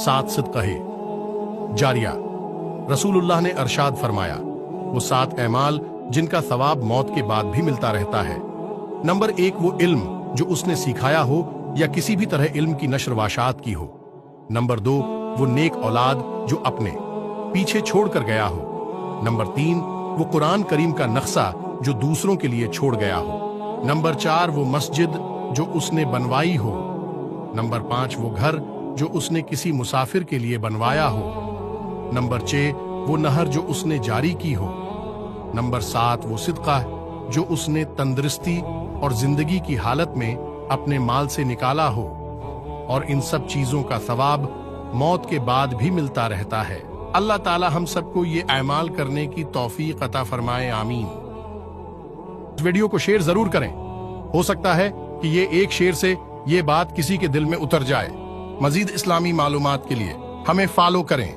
7 صدقہ جاریہ۔ رسول اللہ نے ارشاد فرمایا، وہ 7 اعمال جن کا ثواب موت کے بعد بھی ملتا رہتا ہے۔ نمبر 1 وہ علم جو اس نے سکھایا ہو یا کسی بھی طرح علم کی نشر واشاعت کی ہو۔ نمبر 2 وہ نیک اولاد جو اپنے پیچھے چھوڑ کر گیا ہو۔ نمبر 3 وہ قرآن کریم کا نقشہ جو دوسروں کے لیے چھوڑ گیا ہو۔ نمبر 4 وہ مسجد جو اس نے بنوائی ہو۔ نمبر 5 وہ گھر جو اس نے کسی مسافر کے لیے بنوایا ہو۔ نمبر 6 وہ نہر جو اس نے جاری کی ہو۔ نمبر 7 وہ صدقہ جو اس نے تندرستی اور زندگی کی حالت میں اپنے مال سے نکالا ہو، اور ان سب چیزوں کا ثواب موت کے بعد بھی ملتا رہتا ہے۔ اللہ تعالی ہم سب کو یہ اعمال کرنے کی توفیق عطا فرمائے، آمین۔ اس ویڈیو کو شیئر ضرور کریں، ہو سکتا ہے کہ یہ ایک شیئر سے یہ بات کسی کے دل میں اتر جائے۔ مزید اسلامی معلومات کے لیے ہمیں فالو کریں۔